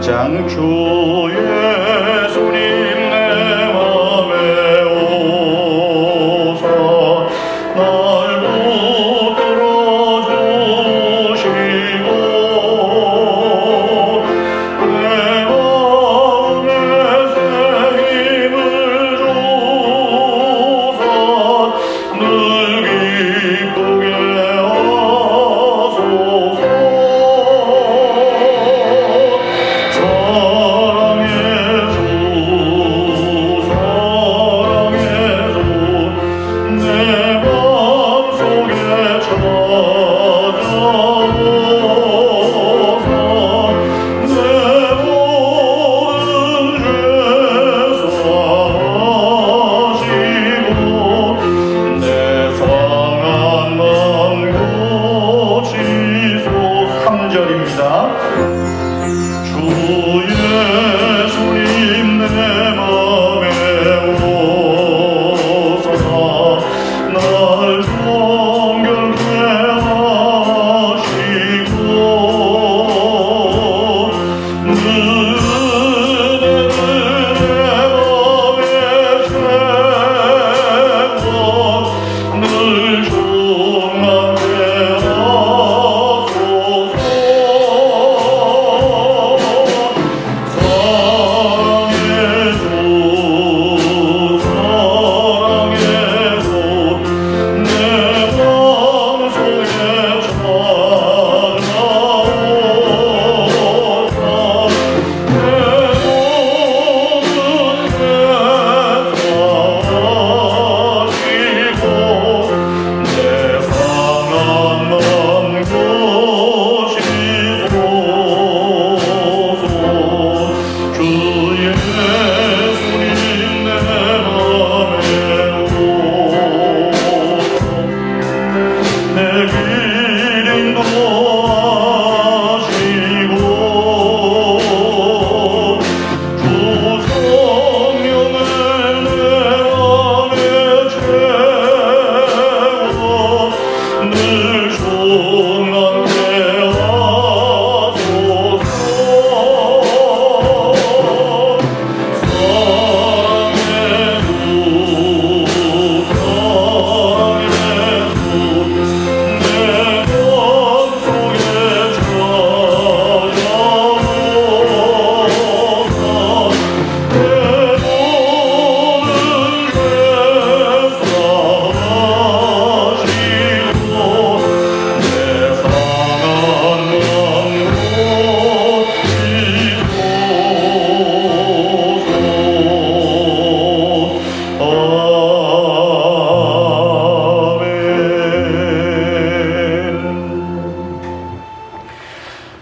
16장 주 예수님 내 맘에 오사 날 붙들어 주시고 내 마음에 새 힘을 주사 늘 기쁘게 하소서.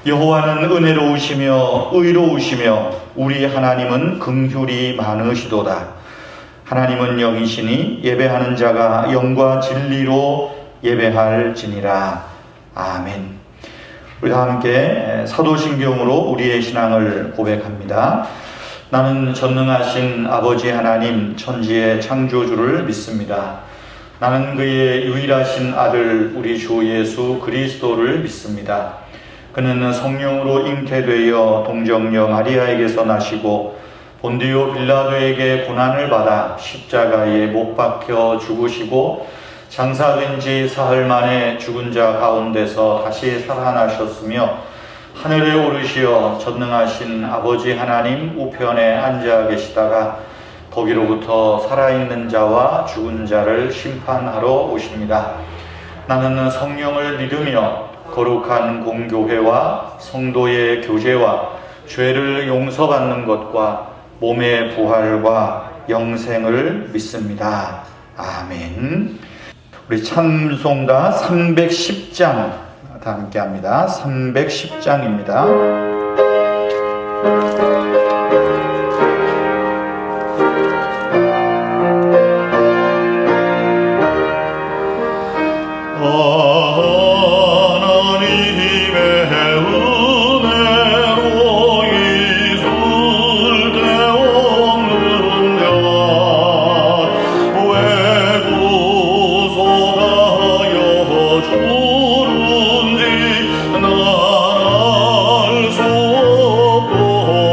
여호와는 은혜로우시며 의로우시며 우리 하나님은 긍휼이 많으시도다. 하나님은 영이시니 예배하는 자가 영과 진리로 예배할지니라. 아멘. 우리 다 함께 사도신경으로 우리의 신앙을 고백합니다. 나는 전능하신 아버지 하나님 천지의 창조주를 믿습니다. 나는 그의 유일하신 아들 우리 주 예수 그리스도를 믿습니다. 그는 성령으로 잉태되어 동정녀 마리아에게서 나시고 본디오 빌라도에게 고난을 받아 십자가에 못 박혀 죽으시고 장사된 지 사흘 만에 죽은 자 가운데서 다시 살아나셨으며 하늘에 오르시어 전능하신 아버지 하나님 우편에 앉아 계시다가 거기로부터 살아있는 자와 죽은 자를 심판하러 오십니다. 나는 성령을 믿으며 거룩한 공교회와 성도의 교제와 죄를 용서받는 것과 몸의 부활과 영생을 믿습니다. 아멘. 우리 찬송가 310장 다 함께 합니다. 310장입니다. 주는지 날 알 수 없고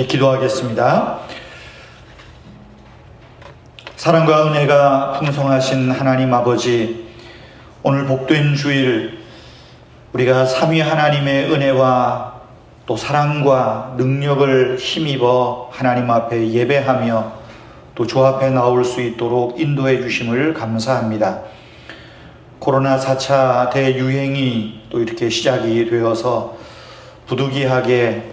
함께 기도하겠습니다. 사랑과 은혜가 풍성하신 하나님 아버지, 오늘 복된 주일 우리가 삼위 하나님의 은혜와 또 사랑과 능력을 힘입어 하나님 앞에 예배하며 또 주 앞에 나올 수 있도록 인도해 주심을 감사합니다. 코로나 4차 대유행이 또 이렇게 시작이 되어서 부득이하게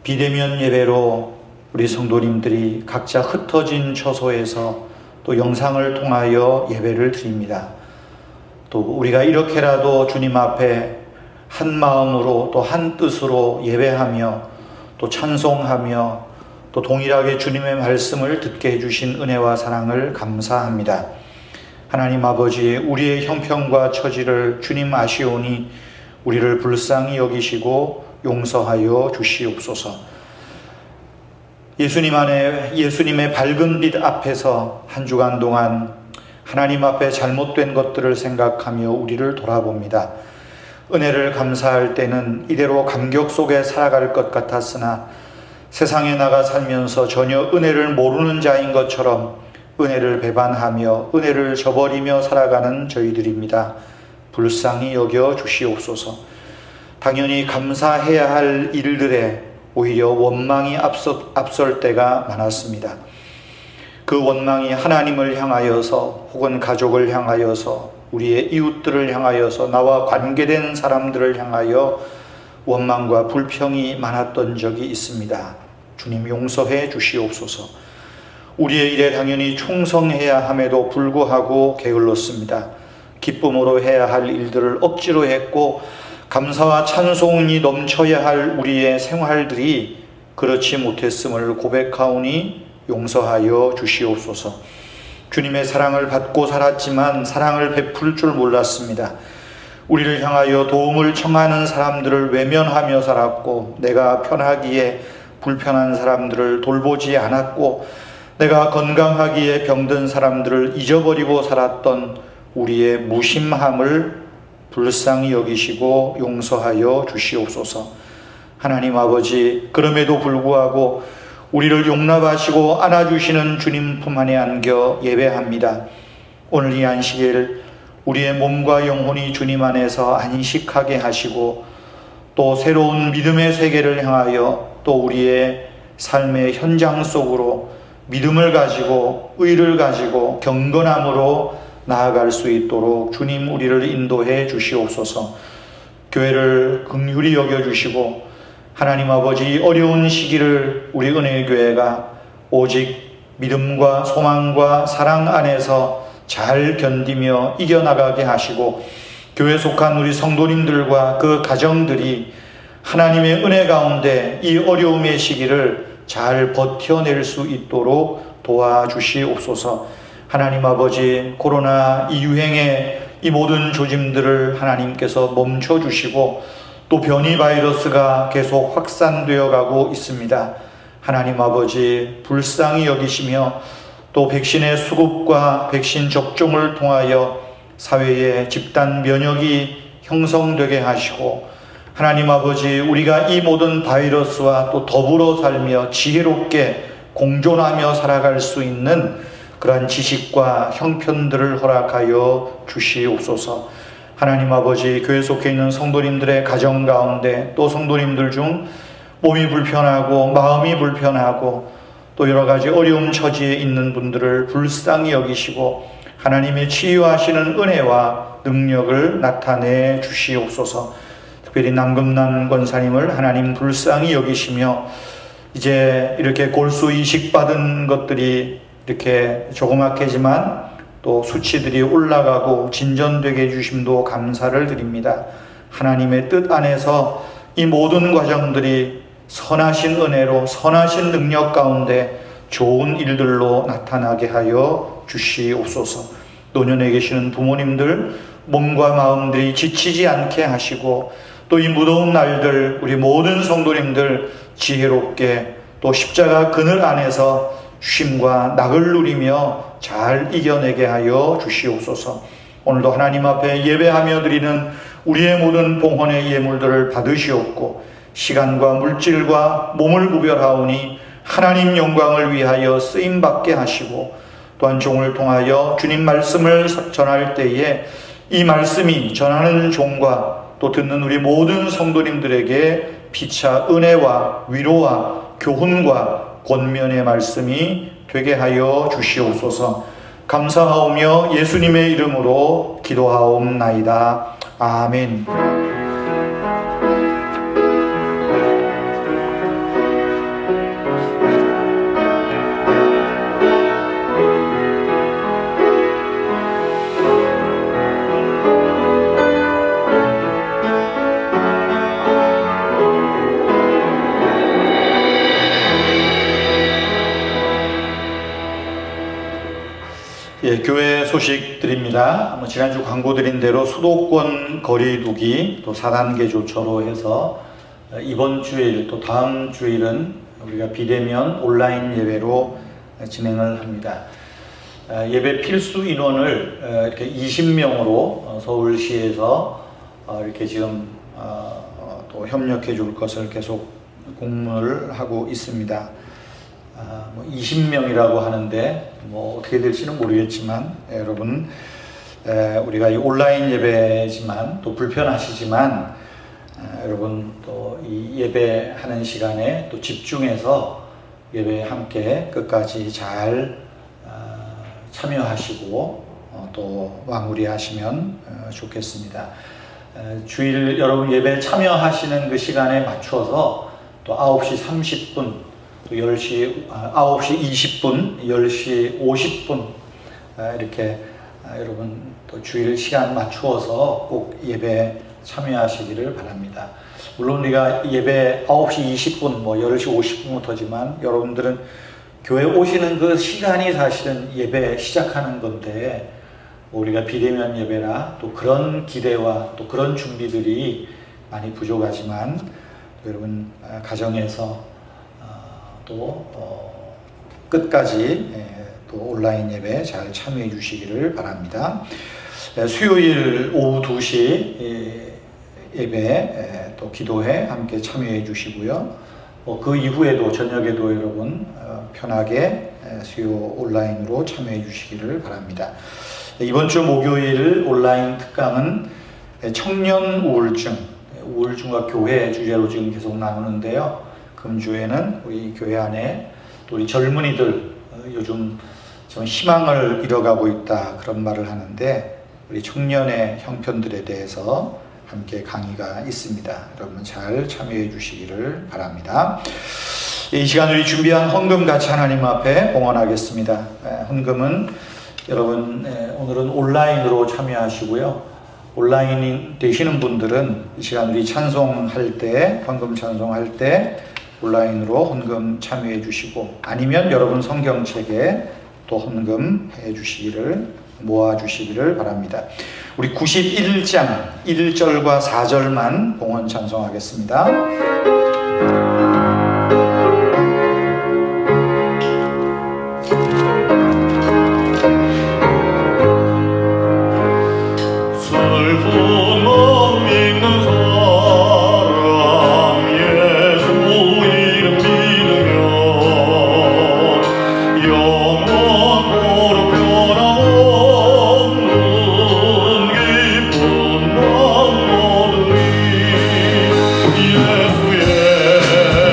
비대면 예배로 우리 성도님들이 각자 흩어진 처소에서 또 영상을 통하여 예배를 드립니다. 또 우리가 이렇게라도 주님 앞에 한 마음으로 또 한 뜻으로 예배하며 또 찬송하며 또 동일하게 주님의 말씀을 듣게 해주신 은혜와 사랑을 감사합니다. 하나님 아버지, 우리의 형편과 처지를 주님 아시오니 우리를 불쌍히 여기시고 용서하여 주시옵소서. 예수님의 밝은 빛 앞에서 한 주간 동안 하나님 앞에 잘못된 것들을 생각하며 우리를 돌아봅니다. 은혜를 감사할 때는 이대로 감격 속에 살아갈 것 같았으나 세상에 나가 살면서 전혀 은혜를 모르는 자인 것처럼 은혜를 배반하며 은혜를 저버리며 살아가는 저희들입니다. 불쌍히 여겨 주시옵소서. 당연히 감사해야 할 일들에 오히려 원망이 앞설 때가 많았습니다. 그 원망이 하나님을 향하여서 혹은 가족을 향하여서 우리의 이웃들을 향하여서 나와 관계된 사람들을 향하여 원망과 불평이 많았던 적이 있습니다. 주님 용서해 주시옵소서. 우리의 일에 당연히 충성해야 함에도 불구하고 게을렀습니다. 기쁨으로 해야 할 일들을 억지로 했고 감사와 찬송이 넘쳐야 할 우리의 생활들이 그렇지 못했음을 고백하오니 용서하여 주시옵소서. 주님의 사랑을 받고 살았지만 사랑을 베풀 줄 몰랐습니다. 우리를 향하여 도움을 청하는 사람들을 외면하며 살았고 내가 편하기에 불편한 사람들을 돌보지 않았고 내가 건강하기에 병든 사람들을 잊어버리고 살았던 우리의 무심함을 불쌍히 여기시고 용서하여 주시옵소서. 하나님 아버지, 그럼에도 불구하고 우리를 용납하시고 안아주시는 주님 품 안에 안겨 예배합니다. 오늘 이 안식일 우리의 몸과 영혼이 주님 안에서 안식하게 하시고 또 새로운 믿음의 세계를 향하여 또 우리의 삶의 현장 속으로 믿음을 가지고 의를 가지고 경건함으로 나아갈 수 있도록 주님 우리를 인도해 주시옵소서. 교회를 긍휼히 여겨주시고 하나님 아버지, 어려운 시기를 우리 은혜교회가 오직 믿음과 소망과 사랑 안에서 잘 견디며 이겨나가게 하시고 교회 속한 우리 성도님들과 그 가정들이 하나님의 은혜 가운데 이 어려움의 시기를 잘 버텨낼 수 있도록 도와주시옵소서. 하나님 아버지, 코로나 이 유행의 이 모든 조짐들을 하나님께서 멈춰주시고 또 변이 바이러스가 계속 확산되어 가고 있습니다. 하나님 아버지, 불쌍히 여기시며 또 백신의 수급과 백신 접종을 통하여 사회의 집단 면역이 형성되게 하시고 하나님 아버지, 우리가 이 모든 바이러스와 또 더불어 살며 지혜롭게 공존하며 살아갈 수 있는 그러한 지식과 형편들을 허락하여 주시옵소서. 하나님 아버지, 교회 속에 있는 성도님들의 가정 가운데 또 성도님들 중 몸이 불편하고 마음이 불편하고 또 여러 가지 어려움 처지에 있는 분들을 불쌍히 여기시고 하나님의 치유하시는 은혜와 능력을 나타내 주시옵소서. 특별히 남금남 권사님을 하나님 불쌍히 여기시며 이제 이렇게 골수 이식받은 것들이 이렇게 조그맣게지만 또 수치들이 올라가고 진전되게 해주심도 감사를 드립니다. 하나님의 뜻 안에서 이 모든 과정들이 선하신 은혜로 선하신 능력 가운데 좋은 일들로 나타나게 하여 주시옵소서. 노년에 계시는 부모님들 몸과 마음들이 지치지 않게 하시고 또 이 무더운 날들 우리 모든 성도님들 지혜롭게 또 십자가 그늘 안에서 쉼과 낙을 누리며 잘 이겨내게 하여 주시옵소서. 오늘도 하나님 앞에 예배하며 드리는 우리의 모든 봉헌의 예물들을 받으시옵고 시간과 물질과 몸을 구별하오니 하나님 영광을 위하여 쓰임받게 하시고 또한 종을 통하여 주님 말씀을 전할 때에 이 말씀이 전하는 종과 또 듣는 우리 모든 성도님들에게 피차 은혜와 위로와 교훈과 권면의 말씀이 되게 하여 주시옵소서. 감사하오며 예수님의 이름으로 기도하옵나이다. 아멘. 예, 교회 소식 드립니다. 지난주 광고 드린 대로 수도권 거리두기 또 4단계 조처로 해서 이번 주일 또 다음 주일은 우리가 비대면 온라인 예배로 진행을 합니다. 예배 필수 인원을 이렇게 20명으로 서울시에서 이렇게 지금 또 협력해 줄 것을 계속 공문을 하고 있습니다. 20명이라고 하는데 어떻게 될지는 모르겠지만 여러분 우리가 이 온라인 예배지만 또 불편하시지만 여러분 또 이 예배하는 시간에 또 집중해서 예배에 함께 끝까지 잘 참여하시고 또 마무리하시면 좋겠습니다. 주일 여러분 예배 참여하시는 그 시간에 맞춰서 또 9시 30분 또 9시 20분, 10시 50분 이렇게 여러분 또 주일 시간 맞추어서 꼭 예배 참여하시기를 바랍니다. 물론 우리가 예배 9시 20분, 10시 50분부터지만 여러분들은 교회 오시는 그 시간이 사실은 예배 시작하는 건데 우리가 비대면 예배나 또 그런 기대와 또 그런 준비들이 많이 부족하지만 여러분 가정에서 또 끝까지 또 온라인 예배 잘 참여해 주시기를 바랍니다. 수요일 오후 2시 예배 또 기도회 함께 참여해 주시고요. 그 이후에도 저녁에도 여러분 편하게 수요 온라인으로 참여해 주시기를 바랍니다. 이번 주 목요일 온라인 특강은 청년 우울증과 교회 주제로 지금 계속 나누는데요. 금주에는 우리 교회 안에 또 우리 젊은이들 요즘 좀 희망을 잃어가고 있다 그런 말을 하는데 우리 청년의 형편들에 대해서 함께 강의가 있습니다. 여러분 잘 참여해 주시기를 바랍니다. 이 시간 우리 준비한 헌금 같이 하나님 앞에 봉헌하겠습니다. 헌금은 여러분 오늘은 온라인으로 참여하시고요. 온라인 되시는 분들은 이 시간 우리 찬송할 때 헌금 찬송할 때 온라인으로 헌금 참여해 주시고 아니면 여러분 성경책에 또 헌금 해 주시기를 모아 주시기를 바랍니다. 우리 91장 1절과 4절만 봉헌 찬송하겠습니다. 예수의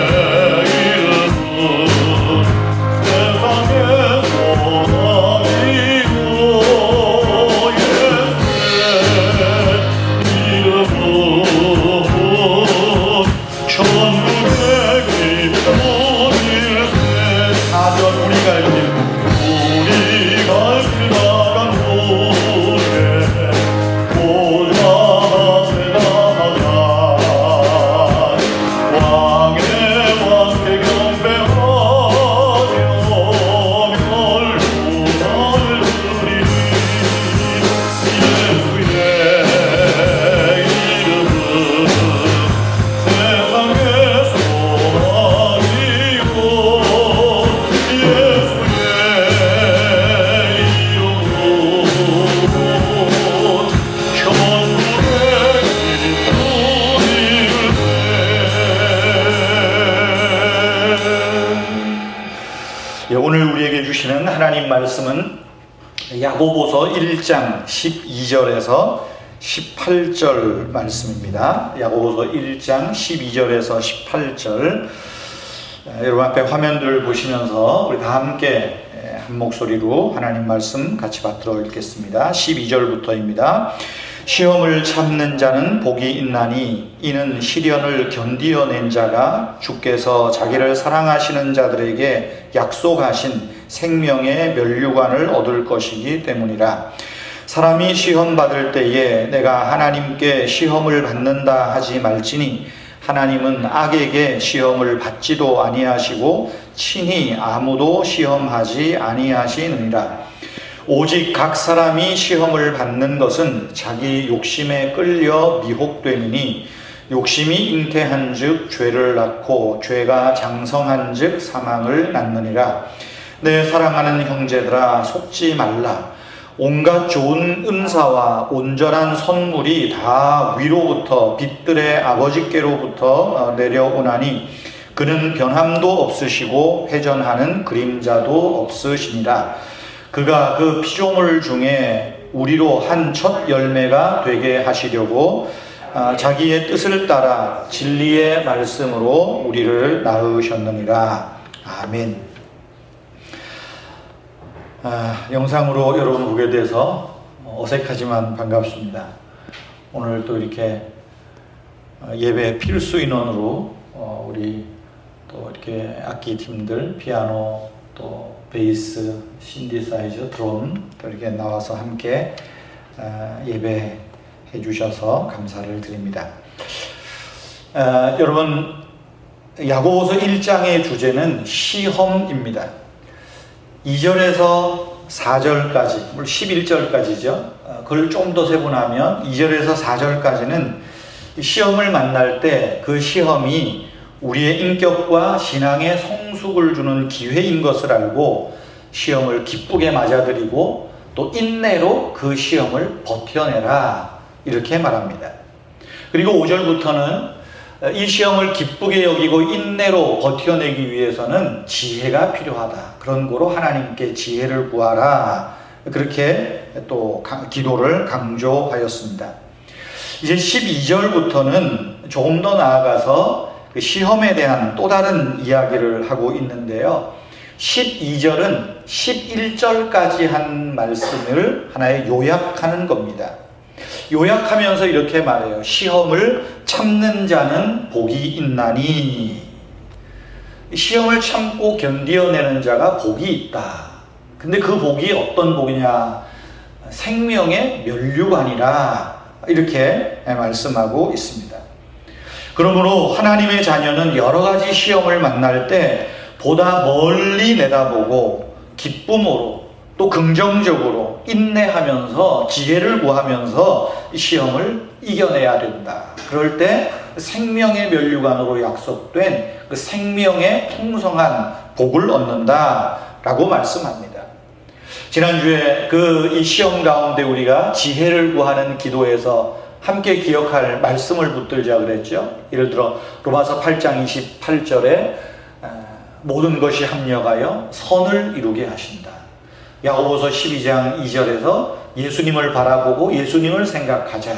주시는 하나님 말씀은 야고보서 1장 12절에서 18절 말씀입니다. 야고보서 1장 12절에서 18절. 여러분 앞에 화면들을 보시면서 우리 다 함께 한 목소리로 하나님 말씀 같이 받들어 읽겠습니다. 12절부터입니다. 시험을 참는 자는 복이 있나니 이는 시련을 견디어낸 자가 주께서 자기를 사랑하시는 자들에게 약속하신 생명의 면류관을 얻을 것이기 때문이라. 사람이 시험 받을 때에 내가 하나님께 시험을 받는다 하지 말지니 하나님은 악에게 시험을 받지도 아니하시고 친히 아무도 시험하지 아니하시느니라. 오직 각 사람이 시험을 받는 것은 자기 욕심에 끌려 미혹됨이니 욕심이 잉태한즉 죄를 낳고 죄가 장성한즉 사망을 낳느니라. 내 사랑하는 형제들아 속지 말라. 온갖 좋은 은사와 온전한 선물이 다 위로부터 빛들의 아버지께로부터 내려오나니 그는 변함도 없으시고 회전하는 그림자도 없으시니라. 그가 그 피조물 중에 우리로 한 첫 열매가 되게 하시려고 자기의 뜻을 따라 진리의 말씀으로 우리를 낳으셨느니라. 아멘. 영상으로 여러분 보게 돼서 어색하지만 반갑습니다. 오늘 또 이렇게 예배 필수 인원으로 우리 또 이렇게 악기 팀들, 피아노, 또 베이스, 신디사이저, 드럼 이렇게 나와서 함께 예배해 주셔서 감사를 드립니다. 여러분 야고보서 1장의 주제는 시험입니다. 2절에서 4절까지, 물론 11절까지죠. 그걸 좀 더 세분하면 2절에서 4절까지는 시험을 만날 때 그 시험이 우리의 인격과 신앙의 성숙을 주는 기회인 것을 알고 시험을 기쁘게 맞아들이고 또 인내로 그 시험을 버텨내라 이렇게 말합니다. 그리고 5절부터는 이 시험을 기쁘게 여기고 인내로 버텨내기 위해서는 지혜가 필요하다. 그런 거로 하나님께 지혜를 구하라. 그렇게 또 기도를 강조하였습니다. 이제 12절부터는 조금 더 나아가서 그 시험에 대한 또 다른 이야기를 하고 있는데요. 12절은 11절까지 한 말씀을 하나의 요약하는 겁니다. 요약하면서 이렇게 말해요. 시험을 참는 자는 복이 있나니. 시험을 참고 견디어내는 자가 복이 있다. 근데 그 복이 어떤 복이냐? 생명의 면류관이라 이렇게 말씀하고 있습니다. 그러므로 하나님의 자녀는 여러 가지 시험을 만날 때 보다 멀리 내다보고 기쁨으로 또 긍정적으로 인내하면서 지혜를 구하면서 이 시험을 이겨내야 된다. 그럴 때 생명의 면류관으로 약속된 그 생명의 풍성한 복을 얻는다라고 말씀합니다. 지난주에 이 시험 가운데 우리가 지혜를 구하는 기도에서 함께 기억할 말씀을 붙들자 그랬죠. 예를 들어 로마서 8장 28절에 모든 것이 합력하여 선을 이루게 하신다. 야고보서 12장 2절에서 예수님을 바라보고 예수님을 생각하자.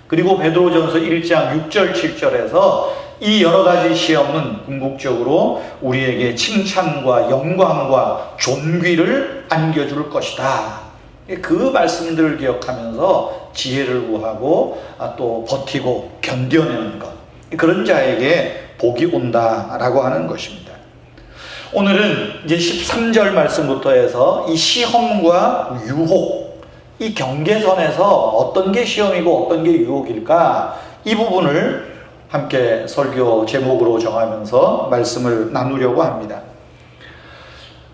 그리고 베드로전서 1장 6절 7절에서 이 여러 가지 시험은 궁극적으로 우리에게 칭찬과 영광과 존귀를 안겨줄 것이다. 그 말씀들을 기억하면서 지혜를 구하고 또 버티고 견뎌내는 것. 그런 자에게 복이 온다라고 하는 것입니다. 오늘은 이제 13절 말씀부터 해서 이 시험과 유혹, 이 경계선에서 어떤 게 시험이고 어떤 게 유혹일까? 이 부분을 함께 설교 제목으로 정하면서 말씀을 나누려고 합니다.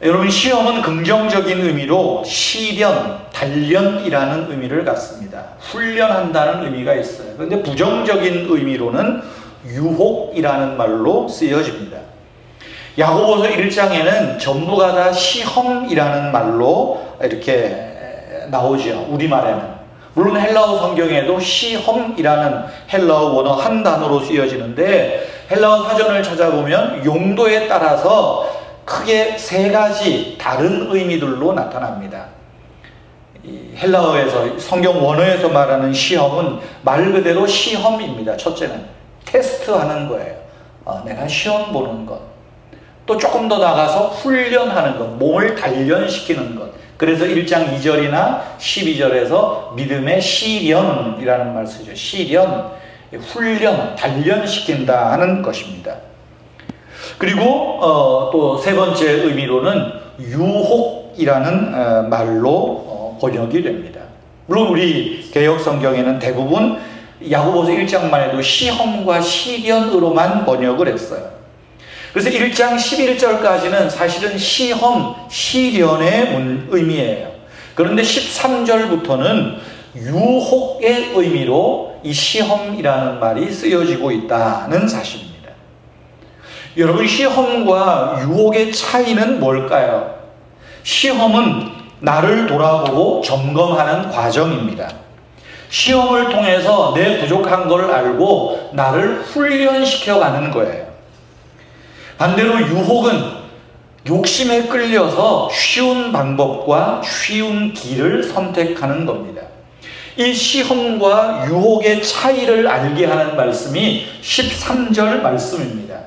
여러분, 시험은 긍정적인 의미로 시련, 단련이라는 의미를 갖습니다. 훈련한다는 의미가 있어요. 그런데 부정적인 의미로는 유혹이라는 말로 쓰여집니다. 야고보서 1장에는 전부가 다 시험이라는 말로 이렇게 나오죠. 우리말에는. 물론 헬라어 성경에도 시험이라는 헬라어 원어 한 단어로 쓰여지는데 헬라어 사전을 찾아보면 용도에 따라서 크게 세 가지 다른 의미들로 나타납니다. 이 헬라어에서 성경 원어에서 말하는 시험은 말 그대로 시험입니다. 첫째는 테스트하는 거예요. 내가 시험 보는 것. 또 조금 더 나가서 훈련하는 것, 몸을 단련시키는 것. 그래서 1장 2절이나 12절에서 믿음의 시련이라는 말 쓰죠. 시련, 훈련, 단련시킨다 하는 것입니다. 그리고 또 세 번째 의미로는 유혹이라는 말로 번역이 됩니다. 물론 우리 개역 성경에는 대부분 야고보서 1장만 해도 시험과 시련으로만 번역을 했어요. 그래서 1장 11절까지는 사실은 시험, 시련의 의미예요. 그런데 13절부터는 유혹의 의미로 이 시험이라는 말이 쓰여지고 있다는 사실입니다. 여러분, 시험과 유혹의 차이는 뭘까요? 시험은 나를 돌아보고 점검하는 과정입니다. 시험을 통해서 내 부족한 걸 알고 나를 훈련시켜가는 거예요. 반대로 유혹은 욕심에 끌려서 쉬운 방법과 쉬운 길을 선택하는 겁니다. 이 시험과 유혹의 차이를 알게 하는 말씀이 13절 말씀입니다.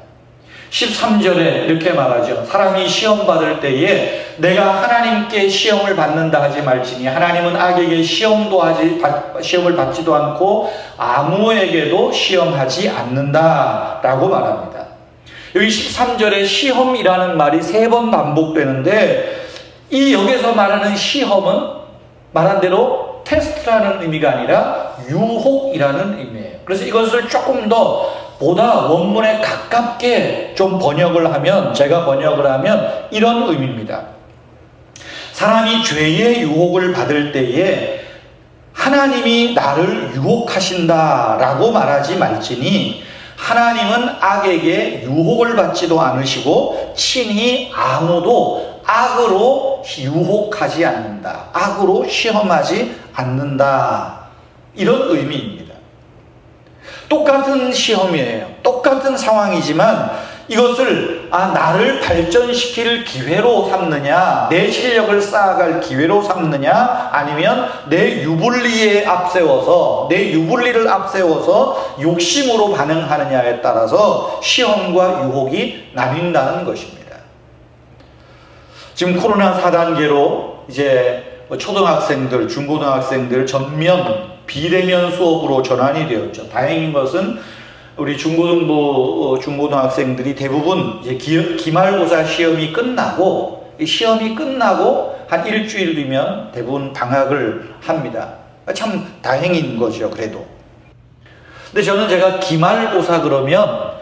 13절에 이렇게 말하죠. 사람이 시험 받을 때에 내가 하나님께 시험을 받는다 하지 말지니 하나님은 악에게 시험을 받지도 않고 아무에게도 시험하지 않는다라고 말합니다. 여기 13절에 시험이라는 말이 3번 반복되는데 이 여기서 말하는 시험은 말한 대로 테스트라는 의미가 아니라 유혹이라는 의미예요. 그래서 이것을 조금 더 보다 원문에 가깝게 좀 번역을 하면, 제가 번역을 하면 이런 의미입니다. 사람이 죄의 유혹을 받을 때에 하나님이 나를 유혹하신다라고 말하지 말지니 하나님은 악에게 유혹을 받지도 않으시고 친히 아무도 악으로 유혹하지 않는다. 악으로 시험하지 않는다. 이런 의미입니다. 똑같은 시험이에요. 똑같은 상황이지만 이것을 나를 발전시킬 기회로 삼느냐, 내 실력을 쌓아갈 기회로 삼느냐, 아니면 내 유불리를 앞세워서 욕심으로 반응하느냐에 따라서 시험과 유혹이 나뉜다는 것입니다. 지금 코로나 4단계로 이제 초등학생들, 중고등학생들 전면 비대면 수업으로 전환이 되었죠. 다행인 것은 우리 중고등학생들이 대부분 이제 기말고사 시험이 끝나고 한 일주일 뒤면 대부분 방학을 합니다. 참 다행인 거죠, 그래도. 근데 제가 기말고사 그러면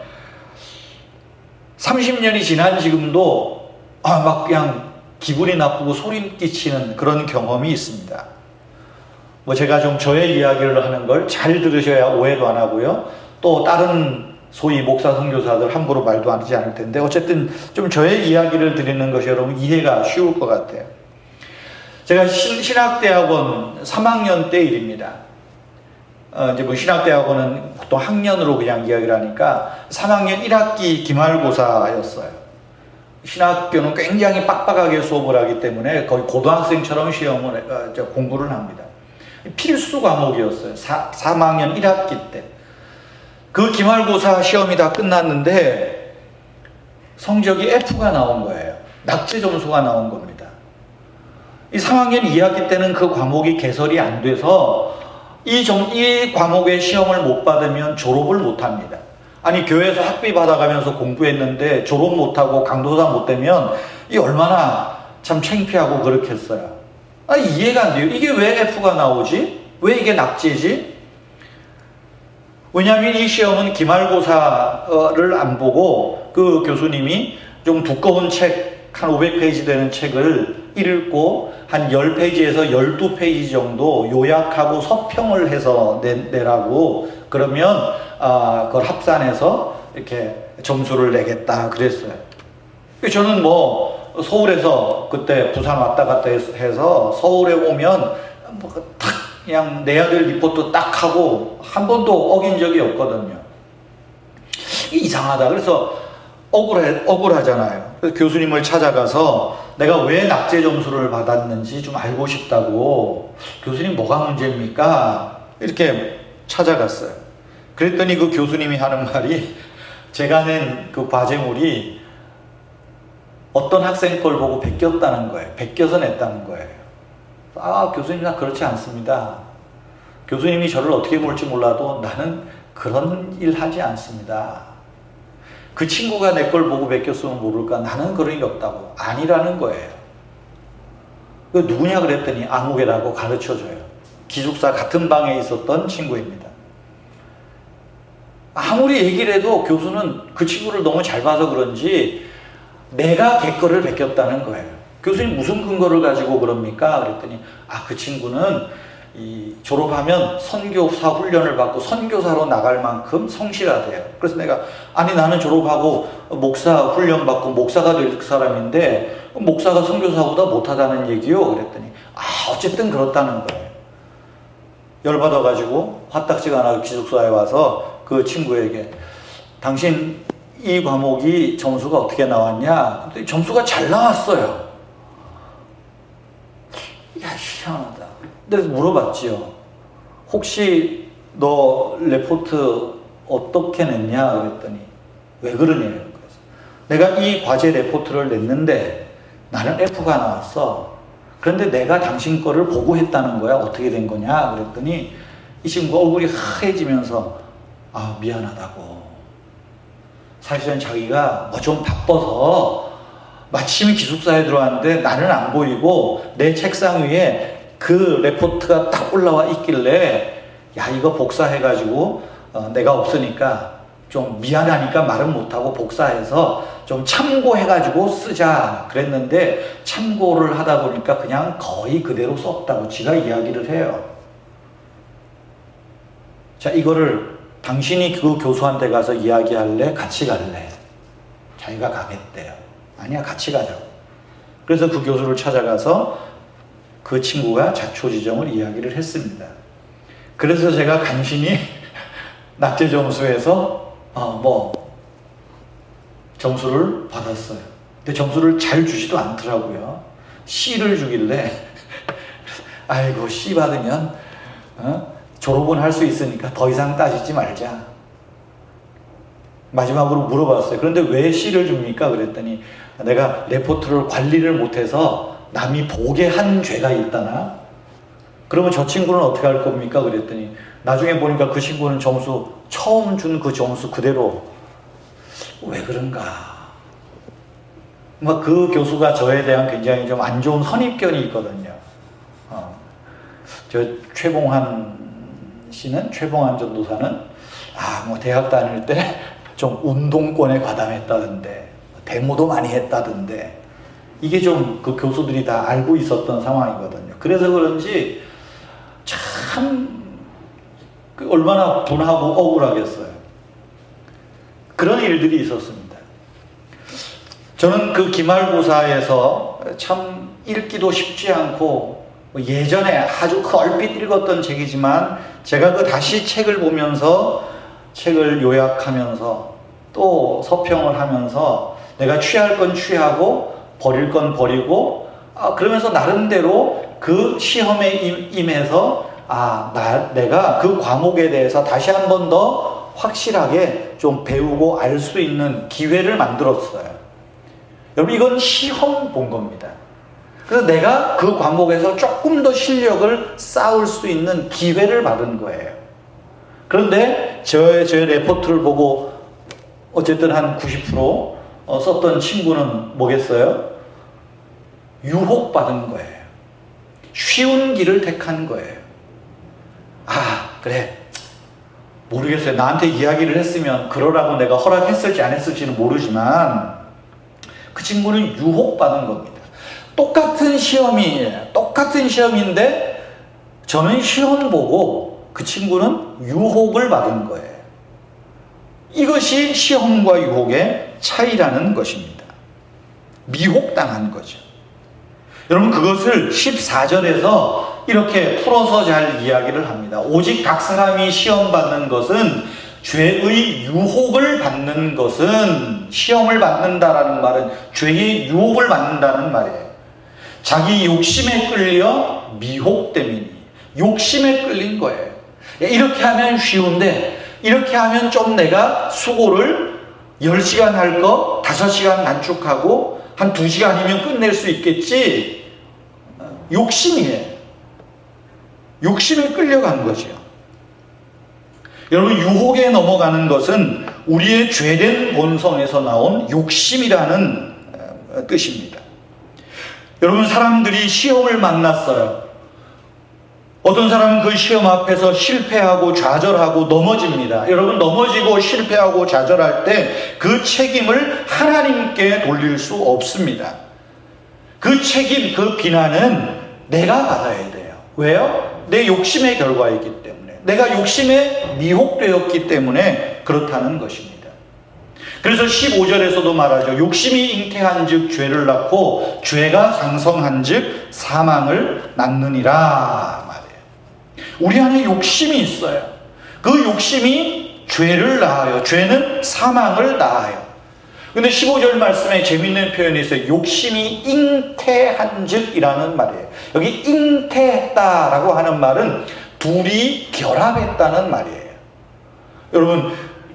30년이 지난 지금도 막 그냥 기분이 나쁘고 소름 끼치는 그런 경험이 있습니다. 제가 좀 저의 이야기를 하는 걸 잘 들으셔야 오해도 안 하고요. 또 다른 소위 목사 선교사들 함부로 말도 안 하지 않을 텐데 어쨌든 좀 저의 이야기를 드리는 것이 여러분 이해가 쉬울 것 같아요. 제가 신학대학원 3학년 때 일입니다. 이제 신학대학원은 보통 학년으로 그냥 이야기를 하니까 3학년 1학기 기말고사였어요. 신학교는 굉장히 빡빡하게 수업을 하기 때문에 거의 고등학생처럼 공부를 합니다. 필수 과목이었어요. 3학년 1학기 때. 그 기말고사 시험이 다 끝났는데 성적이 F가 나온 거예요. 낙제 점수가 나온 겁니다. 이 3학년 2학기 때는 그 과목이 개설이 안 돼서 이 과목의 시험을 못 받으면 졸업을 못 합니다. 아니, 교회에서 학비 받아가면서 공부했는데 졸업 못하고 강도사 못 되면 이 얼마나 참 창피하고 그렇겠어요. 이해가 안 돼요. 이게 왜 F가 나오지? 왜 이게 낙제지? 왜냐하면 이 시험은 기말고사를 안 보고 그 교수님이 좀 두꺼운 책, 한 500페이지 되는 책을 읽고 한 10페이지에서 12페이지 정도 요약하고 서평을 해서 내라고 그러면 그걸 합산해서 이렇게 점수를 내겠다 그랬어요. 저는 서울에서 그때 부산 왔다 갔다 해서 서울에 오면 탁 그냥 내야 될 리포트 딱 하고 한 번도 어긴 적이 없거든요. 이상하다. 그래서 억울하잖아요. 그래서 교수님을 찾아가서 내가 왜 낙제 점수를 받았는지 좀 알고 싶다고. 교수님 뭐가 문제입니까? 이렇게 찾아갔어요. 그랬더니 그 교수님이 하는 말이 제가 낸 그 과제물이 어떤 학생 걸 보고 베꼈다는 거예요. 베껴서 냈다는 거예요. 아, 교수님 나 그렇지 않습니다. 교수님이 저를 어떻게 볼지 몰라도 나는 그런 일 하지 않습니다. 그 친구가 내 걸 보고 베꼈으면 모를까? 나는 그런 일 없다고. 아니라는 거예요. 그 누구냐 그랬더니 아무개라고 가르쳐줘요. 기숙사 같은 방에 있었던 친구입니다. 아무리 얘기를 해도 교수는 그 친구를 너무 잘 봐서 그런지 내가 걔 거를 베꼈다는 거예요. 교수님 무슨 근거를 가지고 그럽니까? 그랬더니 그 친구는 졸업하면 선교사 훈련을 받고 선교사로 나갈 만큼 성실하대요. 그래서 내가 아니 나는 졸업하고 목사 훈련 받고 목사가 될 사람인데 목사가 선교사보다 못하다는 얘기요? 그랬더니 어쨌든 그렇다는 거예요. 열받아가지고 화딱지가 나고 기숙사에 와서 그 친구에게 당신 이 과목이 점수가 어떻게 나왔냐? 그랬더니 점수가 잘 나왔어요. 야, 희한하다. 그래서 물어봤지요. 혹시 너 레포트 어떻게 냈냐? 그랬더니 왜 그러냐고. 그래서 내가 이 과제 레포트를 냈는데 나는 F가 나왔어. 그런데 내가 당신 거를 보고 했다는 거야. 어떻게 된 거냐? 그랬더니 이 친구가 얼굴이 하얘지면서 미안하다고. 사실은 자기가 좀 바빠서 마침 기숙사에 들어왔는데 나는 안 보이고 내 책상 위에 그 레포트가 딱 올라와 있길래 이거 복사해가지고 내가 없으니까 좀 미안하니까 말은 못하고 복사해서 좀 참고해가지고 쓰자 그랬는데 참고를 하다 보니까 그냥 거의 그대로 썼다고 지가 이야기를 해요. 자, 이거를 당신이 그 교수한테 가서 이야기할래? 같이 갈래? 자기가 가겠대요. 아니야, 같이 가자고. 그래서 그 교수를 찾아가서 그 친구가 자초지종을 이야기를 했습니다. 그래서 제가 간신히 낙제 점수에서 점수를 받았어요. 근데 점수를 잘 주지도 않더라고요. C를 주길래 아이고 C 받으면 졸업은 할 수 있으니까 더 이상 따지지 말자. 마지막으로 물어봤어요. 그런데 왜 C를 줍니까? 그랬더니 내가 레포트를 관리를 못해서 남이 보게 한 죄가 있다나? 그러면 저 친구는 어떻게 할 겁니까? 그랬더니 나중에 보니까 그 친구는 점수 처음 준 그 점수 그대로. 왜 그런가? 그 교수가 저에 대한 굉장히 좀 안 좋은 선입견이 있거든요. 저 최봉환 전도사는 대학 다닐 때 좀 운동권에 과담했다던데 데모도 많이 했다던데 이게 좀 그 교수들이 다 알고 있었던 상황이거든요. 그래서 그런지 참 얼마나 분하고 억울하겠어요. 그런 일들이 있었습니다. 저는 그 기말고사에서 참 읽기도 쉽지 않고 예전에 아주 얼핏 읽었던 책이지만 제가 다시 책을 보면서 책을 요약하면서 또 서평을 하면서 내가 취할 건 취하고 버릴 건 버리고 그러면서 나름대로 그 시험에 임해서 내가 그 과목에 대해서 다시 한 번 더 확실하게 좀 배우고 알 수 있는 기회를 만들었어요. 여러분 이건 시험 본 겁니다. 그래서 내가 그 과목에서 조금 더 실력을 쌓을 수 있는 기회를 받은 거예요. 그런데 저의 레포트를 보고 어쨌든 한 90% 썼던 친구는 뭐겠어요? 유혹받은 거예요. 쉬운 길을 택한 거예요. 그래. 모르겠어요. 나한테 이야기를 했으면 그러라고 내가 허락했을지 안 했을지는 모르지만 그 친구는 유혹받은 겁니다. 똑같은 시험이에요. 똑같은 시험인데 저는 시험 보고 그 친구는 유혹을 받은 거예요. 이것이 시험과 유혹의 차이라는 것입니다. 미혹당한 거죠. 여러분 그것을 14절에서 이렇게 풀어서 잘 이야기를 합니다. 오직 각 사람이 시험 받는 것은 죄의 유혹을 받는 것은, 시험을 받는다라는 말은 죄의 유혹을 받는다는 말이에요. 자기 욕심에 끌려 미혹됨이니, 욕심에 끌린 거예요. 이렇게 하면 쉬운데, 이렇게 하면 좀 내가 수고를 10시간 할 거 5시간 단축하고 한 2시간이면 끝낼 수 있겠지. 욕심이에요. 욕심에 끌려간 거죠. 여러분, 유혹에 넘어가는 것은 우리의 죄된 본성에서 나온 욕심이라는 뜻입니다. 여러분, 사람들이 시험을 만났어요. 어떤 사람은 그 시험 앞에서 실패하고 좌절하고 넘어집니다. 여러분, 넘어지고 실패하고 좌절할 때 그 책임을 하나님께 돌릴 수 없습니다. 그 책임, 그 비난은 내가 받아야 돼요. 왜요? 내 욕심의 결과이기 때문에, 내가 욕심에 미혹되었기 때문에 그렇다는 것입니다. 그래서 15절에서도 말하죠. 욕심이 잉태한 즉 죄를 낳고 죄가 장성한 즉 사망을 낳느니라 말이에요. 우리 안에 욕심이 있어요. 그 욕심이 죄를 낳아요. 죄는 사망을 낳아요. 근데 15절 말씀에 재밌는 표현이 있어요. 욕심이 잉태한 즉이라는 말이에요. 여기 잉태했다라고 하는 말은 둘이 결합했다는 말이에요. 여러분,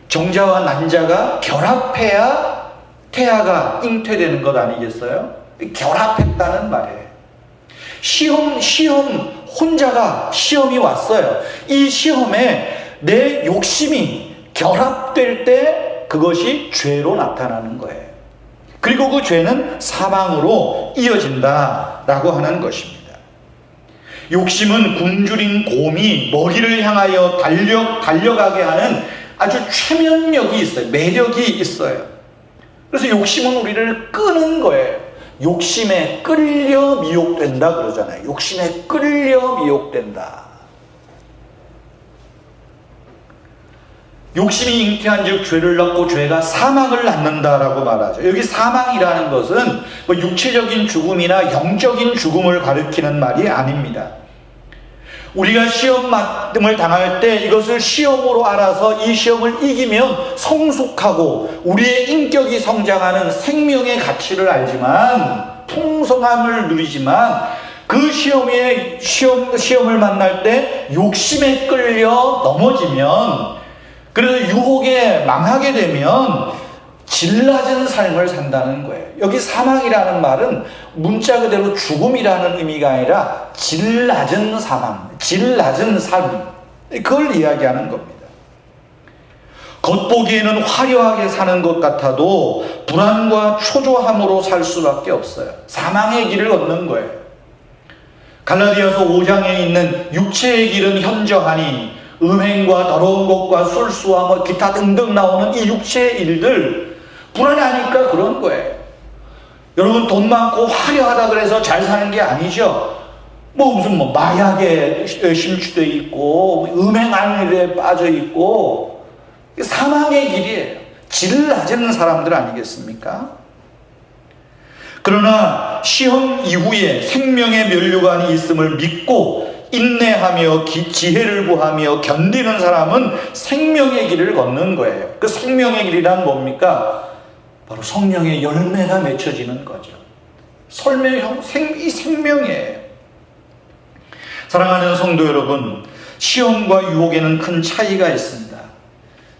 정자와 난자가 결합해야 태아가 잉태되는 것 아니겠어요? 결합했다는 말이에요. 시험 혼자가 시험이 왔어요. 이 시험에 내 욕심이 결합될 때 그것이 죄로 나타나는 거예요. 그리고 그 죄는 사망으로 이어진다라고 하는 것입니다. 욕심은 굶주린 곰이 먹이를 향하여 달려가게 하는 아주 최면력이 있어요. 매력이 있어요. 그래서 욕심은 우리를 끄는 거예요. 욕심에 끌려 미혹된다 그러잖아요. 욕심에 끌려 미혹된다. 욕심이 잉태한 즉 죄를 낳고 죄가 사망을 낳는다라고 말하죠. 여기 사망이라는 것은 뭐 육체적인 죽음이나 영적인 죽음을 가리키는 말이 아닙니다. 우리가 시험을 당할 때 이것을 시험으로 알아서 이 시험을 이기면 성숙하고 우리의 인격이 성장하는 생명의 가치를 알지만, 풍성함을 누리지만, 그 시험을 만날 때 욕심에 끌려 넘어지면, 그래서 유혹에 망하게 되면 질 낮은 삶을 산다는 거예요. 여기 사망이라는 말은 문자 그대로 죽음이라는 의미가 아니라 질 낮은 사망, 질 낮은 삶, 그걸 이야기하는 겁니다. 겉보기에는 화려하게 사는 것 같아도 불안과 초조함으로 살 수밖에 없어요. 사망의 길을 걷는 거예요. 갈라디아서 5장에 있는 육체의 길은 현저하니 음행과 더러운 것과 술수와 뭐 기타 등등 나오는 이 육체의 일들, 불안하니까 그런 거예요. 여러분, 돈 많고 화려하다 그래서 잘 사는 게 아니죠. 무슨 마약에 심취되어 있고 음행하는 일에 빠져 있고, 사망의 길이에요. 질 낮은 사람들 아니겠습니까? 그러나 시험 이후에 생명의 면류관이 있음을 믿고 인내하며 지혜를 구하며 견디는 사람은 생명의 길을 걷는 거예요. 그 생명의 길이란 뭡니까? 바로 성령의 열매가 맺혀지는 거죠. 이 생명이에요. 사랑하는 성도 여러분, 시험과 유혹에는 큰 차이가 있습니다.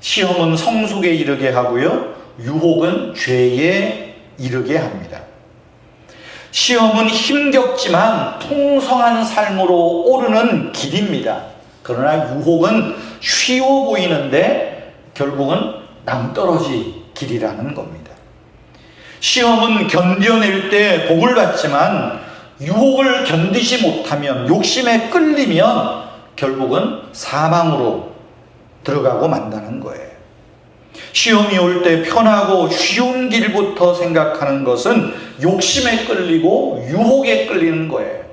시험은 성숙에 이르게 하고요, 유혹은 죄에 이르게 합니다. 시험은 힘겹지만 풍성한 삶으로 오르는 길입니다. 그러나 유혹은 쉬워 보이는데 결국은 낭떠러지 길이라는 겁니다. 시험은 견뎌낼 때 복을 받지만 유혹을 견디지 못하면, 욕심에 끌리면 결국은 사망으로 들어가고 만다는 거예요. 시험이 올 때 편하고 쉬운 길부터 생각하는 것은 욕심에 끌리고 유혹에 끌리는 거예요.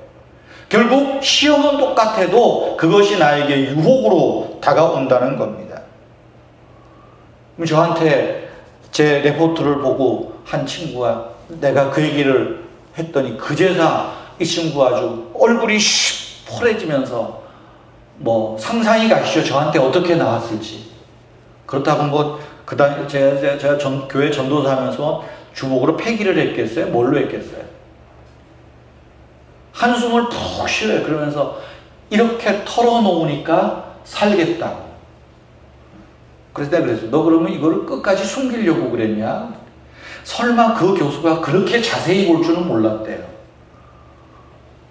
결국 시험은 똑같아도 그것이 나에게 유혹으로 다가온다는 겁니다. 저한테 제 레포트를 보고 한 친구가, 내가 그 얘기를 했더니 그제서 이 친구가 아주 얼굴이 펄해지면서 상상이 가시죠. 저한테 어떻게 나왔을지. 그렇다고 뭐 그다음 제가 교회 전도사 하면서 주복으로 폐기를 했겠어요? 뭘로 했겠어요? 한숨을 푹 쉬어요. 그러면서 이렇게 털어놓으니까 살겠다고. 그래서 내가 그랬어요. 너 그러면 이거를 끝까지 숨기려고 그랬냐? 설마 그 교수가 그렇게 자세히 볼 줄은 몰랐대요.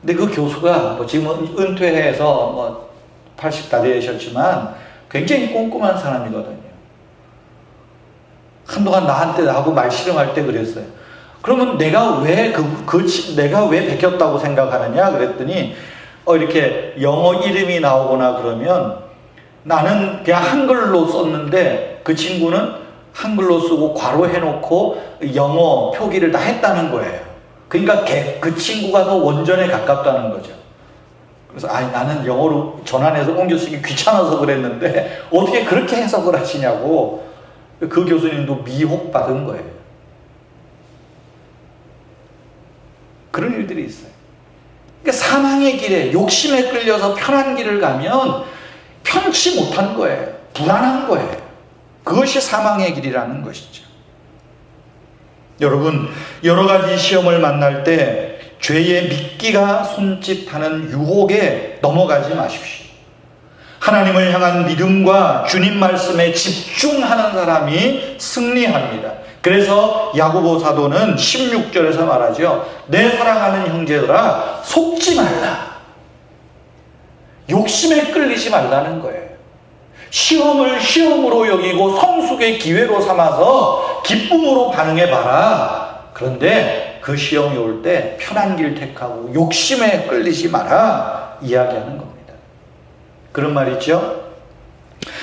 근데 그 교수가 뭐 지금 은퇴해서 뭐 80 다 되셨지만 굉장히 꼼꼼한 사람이거든요. 한동안 나하고 말씨름할 때 그랬어요. 그러면 내가 왜 내가 왜 베꼈다고 생각하느냐 그랬더니 이렇게 영어 이름이 나오거나 그러면 나는 그냥 한글로 썼는데 그 친구는 한글로 쓰고 괄호 해놓고 영어 표기를 다 했다는 거예요. 그러니까 그 친구가 더 원전에 가깝다는 거죠. 그래서 나는 영어로 전환해서 옮겨 쓰기 귀찮아서 그랬는데 어떻게 그렇게 해석을 하시냐고 그 교수님도 미혹받은 거예요. 그런 일들이 있어요. 그러니까 사망의 길에 욕심에 끌려서 편한 길을 가면 편치 못한 거예요. 불안한 거예요. 그것이 사망의 길이라는 것이죠. 여러분, 여러 가지 시험을 만날 때 죄의 미끼가 손짓하는 유혹에 넘어가지 마십시오. 하나님을 향한 믿음과 주님 말씀에 집중하는 사람이 승리합니다. 그래서 야고보 사도는 16절에서 말하죠. 내 사랑하는 형제들아 속지 말라. 욕심에 끌리지 말라는 거예요. 시험을 시험으로 여기고 성숙의 기회로 삼아서 기쁨으로 반응해봐라. 그런데 그 시험이 올 때 편한 길 택하고 욕심에 끌리지 마라 이야기하는 겁니다. 그런 말 있죠?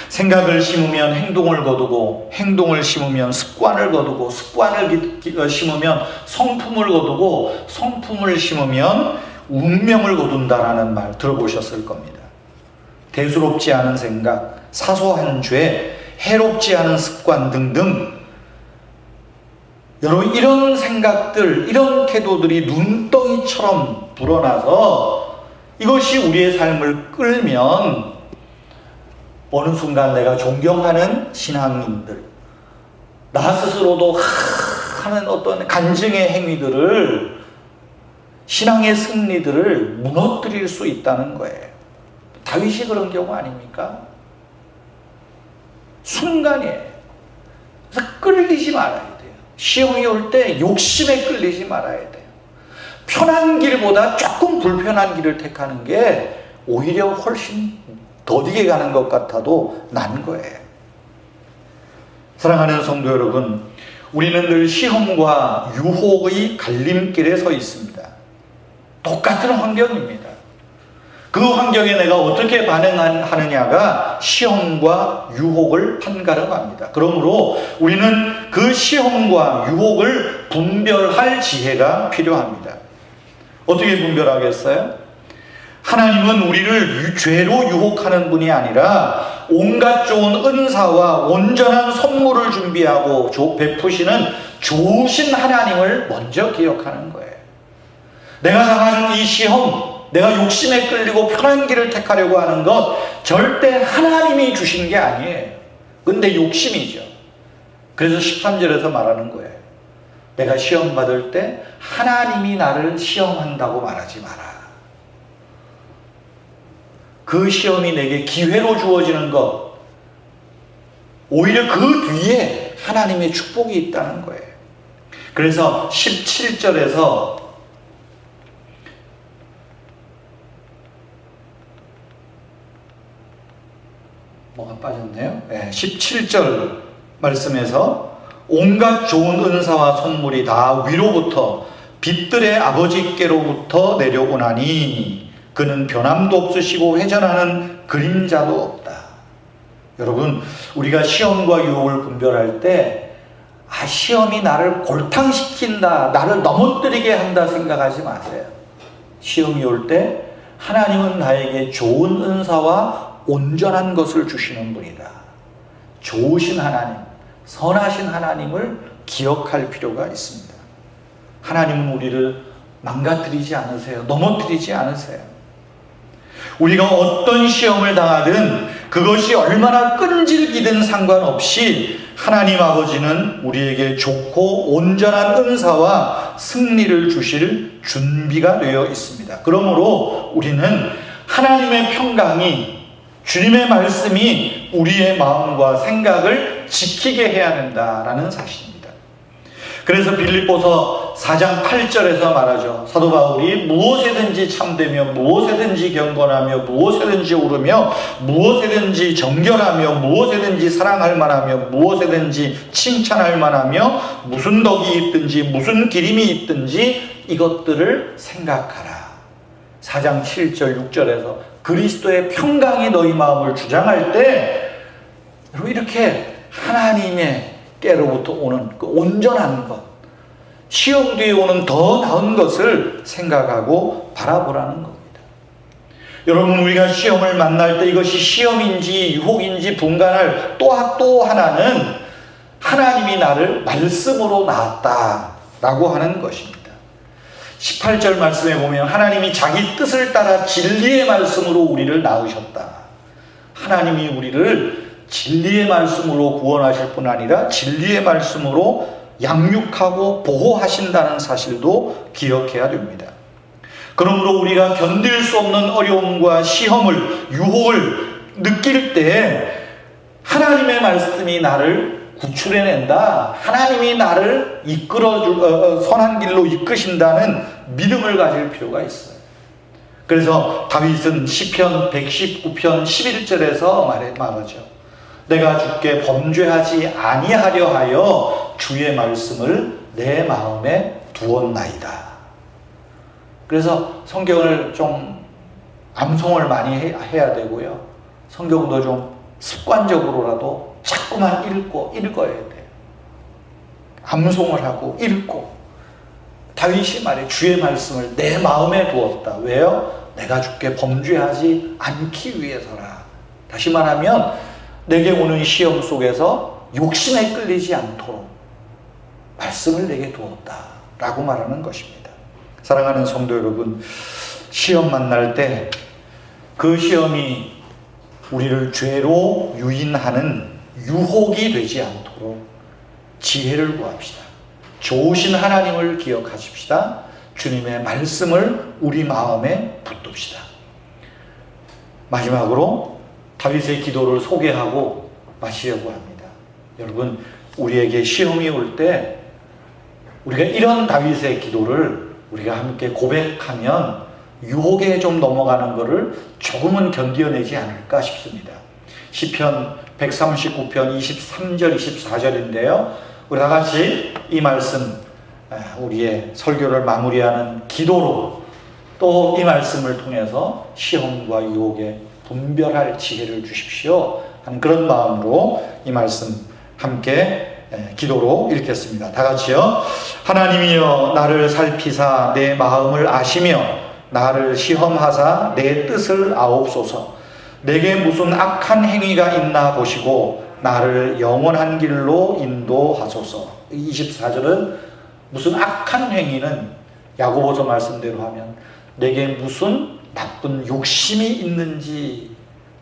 생각을 심으면 행동을 거두고 행동을 심으면 습관을 거두고 습관을 심으면 성품을 거두고 성품을 심으면 운명을 거둔다라는 말 들어보셨을 겁니다. 대수롭지 않은 생각, 사소한 죄, 해롭지 않은 습관 등등 여러분 이런 생각들, 이런 태도들이 눈덩이처럼 불어나서 이것이 우리의 삶을 끌면 어느 순간 내가 존경하는 신앙인들, 나 스스로도 하는 어떤 간증의 행위들을, 신앙의 승리들을 무너뜨릴 수 있다는 거예요. 다윗이 그런 경우 아닙니까? 순간이에요. 그래서 끌리지 말아야 돼요. 시험이 올 때 욕심에 끌리지 말아야 돼요. 편한 길보다 조금 불편한 길을 택하는 게 오히려 훨씬 더디게 가는 것 같아도 난 거예요. 사랑하는 성도 여러분, 우리는 늘 시험과 유혹의 갈림길에 서 있습니다. 똑같은 환경입니다. 그 환경에 내가 어떻게 반응하느냐가 시험과 유혹을 판가름합니다. 그러므로 우리는 그 시험과 유혹을 분별할 지혜가 필요합니다. 어떻게 분별하겠어요? 하나님은 우리를 죄로 유혹하는 분이 아니라 온갖 좋은 은사와 온전한 선물을 준비하고 베푸시는 좋으신 하나님을 먼저 기억하는 거예요. 내가 당하는 이 시험, 내가 욕심에 끌리고 편한 길을 택하려고 하는 것 절대 하나님이 주신 게 아니에요. 근데 욕심이죠. 그래서 13절에서 말하는 거예요. 내가 시험 받을 때 하나님이 나를 시험한다고 말하지 마라. 그 시험이 내게 기회로 주어지는 것, 오히려 그 뒤에 하나님의 축복이 있다는 거예요. 그래서 17절에서 뭐가 빠졌네요. 17절 말씀에서 온갖 좋은 은사와 선물이 다 위로부터 빛들의 아버지께로부터 내려오나니 그는 변함도 없으시고 회전하는 그림자도 없다. 여러분, 우리가 시험과 유혹을 분별할 때 시험이 나를 골탕시킨다, 나를 넘어뜨리게 한다 생각하지 마세요. 시험이 올 때 하나님은 나에게 좋은 은사와 온전한 것을 주시는 분이다. 좋으신 하나님, 선하신 하나님을 기억할 필요가 있습니다. 하나님은 우리를 망가뜨리지 않으세요. 넘어뜨리지 않으세요. 우리가 어떤 시험을 당하든 그것이 얼마나 끈질기든 상관없이 하나님 아버지는 우리에게 좋고 온전한 은사와 승리를 주실 준비가 되어 있습니다. 그러므로 우리는 하나님의 평강이, 주님의 말씀이 우리의 마음과 생각을 지키게 해야 된다라는 사실입니다. 그래서 빌립보서 4장 8절에서 말하죠. 사도 바울이 무엇에든지 참되며 무엇에든지 경건하며 무엇에든지 오르며 무엇에든지 정결하며 무엇에든지 사랑할 만하며 무엇에든지 칭찬할 만하며 무슨 덕이 있든지 무슨 기림이 있든지 이것들을 생각하라. 4장 7절 6절에서 그리스도의 평강이 너희 마음을 주장할 때 이렇게 하나님의 깨로부터 오는 그 온전한 것, 시험 뒤에 오는 더 나은 것을 생각하고 바라보라는 겁니다. 여러분, 우리가 시험을 만날 때 이것이 시험인지 유혹인지 분간할 또 하나는 하나님이 나를 말씀으로 낳았다라고 하는 것입니다. 18절 말씀에 보면 하나님이 자기 뜻을 따라 진리의 말씀으로 우리를 낳으셨다. 하나님이 우리를 진리의 말씀으로 구원하실 뿐 아니라 진리의 말씀으로 양육하고 보호하신다는 사실도 기억해야 됩니다. 그러므로 우리가 견딜 수 없는 어려움과 시험을, 유혹을 느낄 때 하나님의 말씀이 나를 구출해낸다, 하나님이 나를 선한 길로 이끄신다는 믿음을 가질 필요가 있어요. 그래서 다윗은 시편 119편 11절에서 말하죠. 내가 주께 범죄하지 아니하려 하여 주의 말씀을 내 마음에 두었나이다. 그래서 성경을 좀 암송을 많이 해야 되고요. 성경도 좀 습관적으로라도 자꾸만 읽어야 돼요. 암송을 하고 읽고. 다윗이 말해 주의 말씀을 내 마음에 두었다. 왜요? 내가 주께 범죄하지 않기 위해서라. 다시 말하면 내게 오는 시험 속에서 욕심에 끌리지 않도록 말씀을 내게 두었다 라고 말하는 것입니다. 사랑하는 성도 여러분, 시험 만날 때 그 시험이 우리를 죄로 유인하는 유혹이 되지 않도록 지혜를 구합시다. 좋으신 하나님을 기억하십시다. 주님의 말씀을 우리 마음에 붙듭시다. 마지막으로 다윗의 기도를 소개하고 마치려고 합니다. 여러분, 우리에게 시험이 올 때 우리가 이런 다윗의 기도를 우리가 함께 고백하면 유혹에 좀 넘어가는 것을 조금은 견뎌내지 않을까 싶습니다. 시편 139편 23절 24절인데요. 우리 다 같이 이 말씀, 우리의 설교를 마무리하는 기도로 또 이 말씀을 통해서 시험과 유혹에 분별할 지혜를 주십시오 하는 그런 마음으로 이 말씀 함께 기도로 읽겠습니다. 다 같이요. 하나님이여 나를 살피사 내 마음을 아시며 나를 시험하사 내 뜻을 아옵소서. 내게 무슨 악한 행위가 있나 보시고 나를 영원한 길로 인도하소서. 24절은 무슨 악한 행위는 야고보서 말씀대로 하면 내게 무슨 나쁜 욕심이 있는지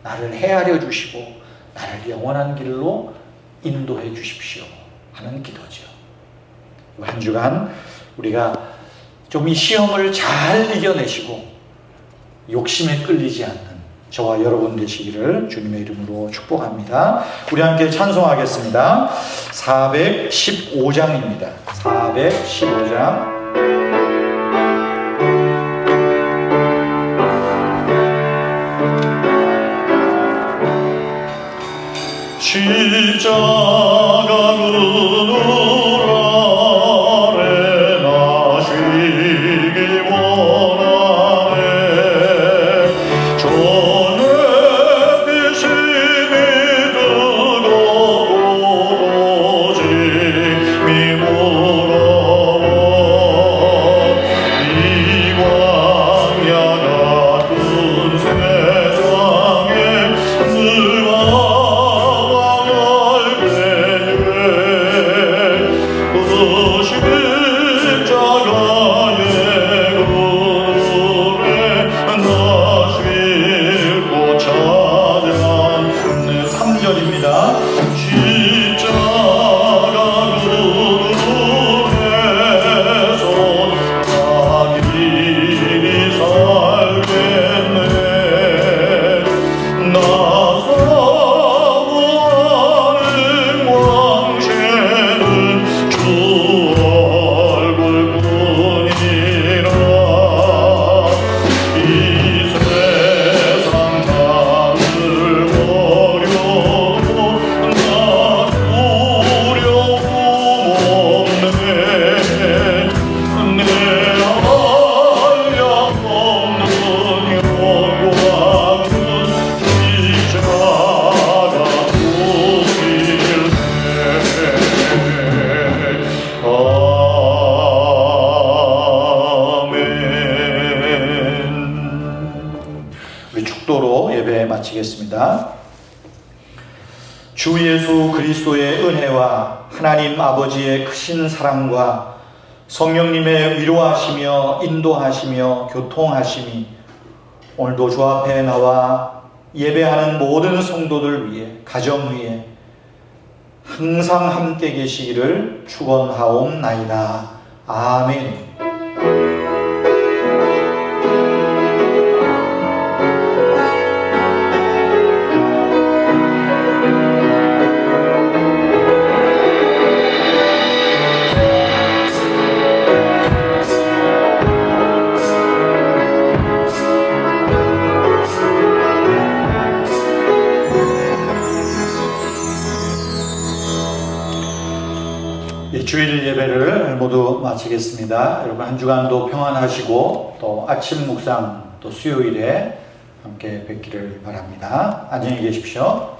나를 헤아려 주시고 나를 영원한 길로 인도해 주십시오 하는 기도죠. 한 주간 우리가 좀 이 시험을 잘 이겨내시고 욕심에 끌리지 않는 저와 여러분 되시기를 주님의 이름으로 축복합니다. 우리 함께 찬송하겠습니다. 415장입니다. 415장. 십자가 그늘 아래 나시기 원하네. 전에 비심이 뜨겁고 짐이 무거워 이 광야 같은 세상에 늘 때 읽겠습니다. 주 예수 그리스도의 은혜와 하나님 아버지의 크신 사랑과 성령님의 위로하시며 인도하시며 교통하심이 오늘도 주 앞에 나와 예배하는 모든 성도들 위해, 가정 위에 항상 함께 계시기를 축원하옵나이다. 아멘. 주일 예배를 모두 마치겠습니다. 여러분 한 주간도 평안하시고 또 아침 묵상 또 수요일에 함께 뵙기를 바랍니다. 안녕히 계십시오.